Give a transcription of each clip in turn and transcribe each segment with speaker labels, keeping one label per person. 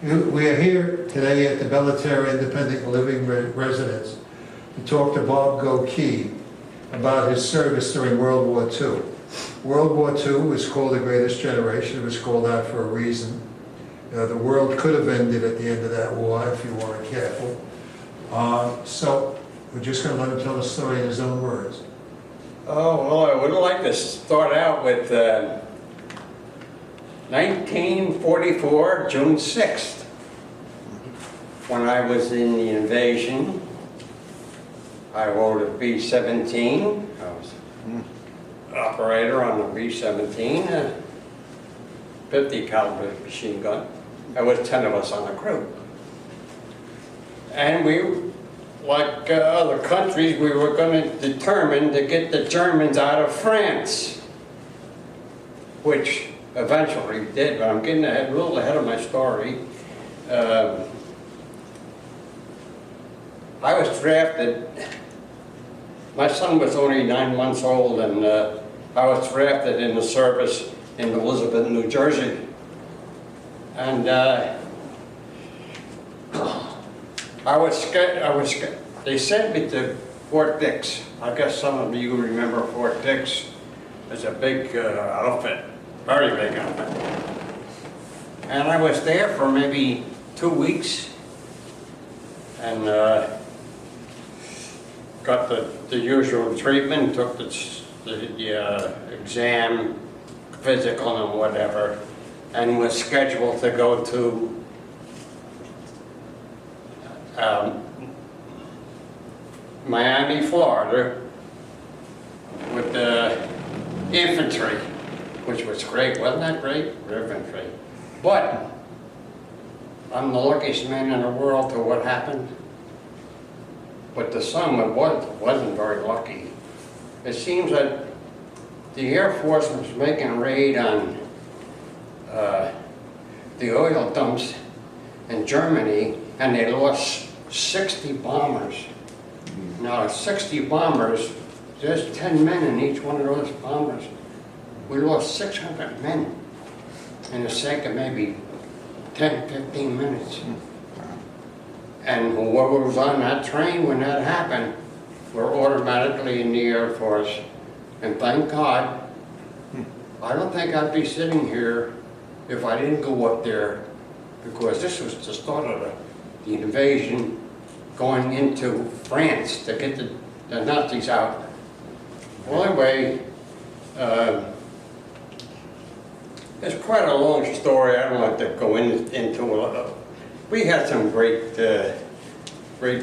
Speaker 1: We are here today at the Military Independent Living Residence to talk to Bob Gokey about his service during World War II. World War II was called the Greatest Generation. It was called that for a reason. The world could have ended at the end of that war if you weren't careful. So we're just going to let him tell the story in his own words.
Speaker 2: Oh, well, I would like to start out with 1944, June 6th, when I was in the invasion. I rode a B-17. I was operator on a B-17, a 50 caliber machine gun. There was 10 of us on the crew. And we, like other countries, we were going to determine to get the Germans out of France, which eventually did, but I'm getting a little ahead of my story. I was drafted, my son was only 9 months old, and I was drafted in the service in Elizabeth, New Jersey. And they sent me to Fort Dix. I guess some of you remember Fort Dix. It's a big outfit, very big outfit. And I was there for maybe 2 weeks, and got the usual treatment, took the exam, physical and whatever, and was scheduled to go to Miami, Florida, with the infantry, which was great. Wasn't that great? Infantry. But I'm the luckiest man in the world to what happened. But the son wasn't very lucky. It seems that the Air Force was making a raid on the oil dumps in Germany, and they lost 60 bombers. Now, 60 bombers, there's 10 men in each one of those bombers. We lost 600 men in the sake of maybe 10, 15 minutes. And whoever was on that train when that happened were automatically in the Air Force. And thank God, I don't think I'd be sitting here if I didn't go up there, because this was the start of the invasion going into France to get the Nazis out. Well, anyway, it's quite a long story. I don't like to go into it. We had some great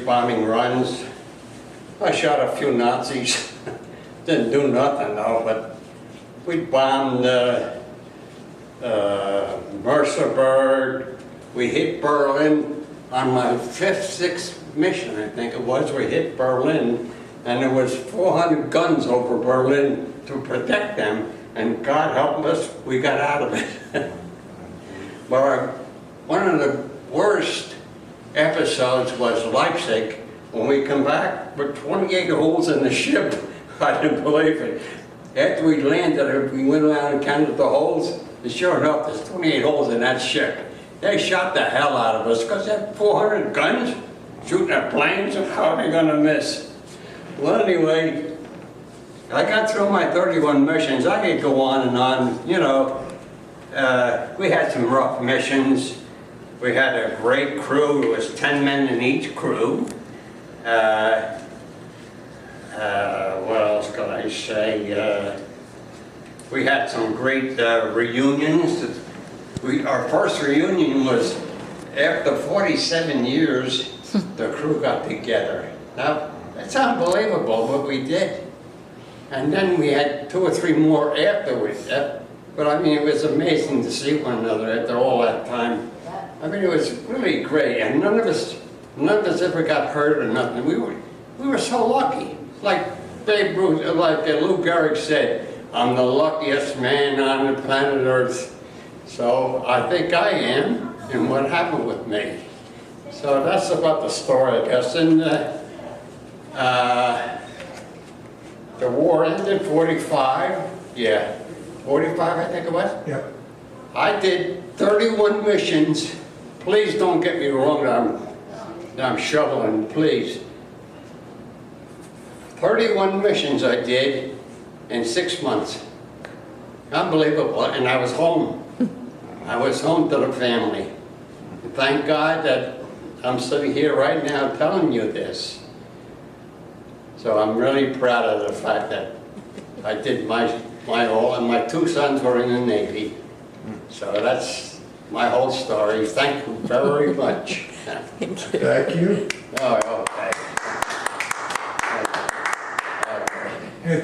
Speaker 2: bombing runs. I shot a few Nazis. Didn't do nothing though, but we bombed Merseburg. We hit Berlin on my 5th, 6th mission, I think it was. We hit Berlin, and there was 400 guns over Berlin to protect them, and God help us, we got out of it. But one of the worst episodes was Leipzig. When we come back with 28 holes in the ship, I didn't believe it. After we landed, we went around and counted the holes, and sure enough, there's 28 holes in that ship. They shot the hell out of us, because they had 400 guns shooting at planes, and how are they going to miss? Well, anyway, I got through my 31 missions. I could go on and on, you know. We had some rough missions. We had a great crew. There was 10 men in each crew. What else can I say? We had some great reunions. Our first reunion was after 47 years, the crew got together. Now, it's unbelievable what we did. And then we had 2 or 3 more afterwards. But I mean, it was amazing to see one another after all that time. I mean, it was really great, and none of us ever got hurt or nothing. We were so lucky. Like Babe Ruth, like Lou Gehrig said, I'm the luckiest man on the planet Earth. So I think I am, and what happened with me. So that's about the story, I guess. And the war ended 45. Yeah, 45 I think it was.
Speaker 1: Yeah.
Speaker 2: I did 31 missions please don't get me wrong that I'm shoveling, please. 31 missions I did in 6 months. Unbelievable, and I was home. I was home to the family. Thank God that I'm sitting here right now telling you this. So I'm really proud of the fact that I did my all, and my 2 sons were in the Navy. So that's my whole story. Thank you very much.
Speaker 1: Thank you.
Speaker 2: All right.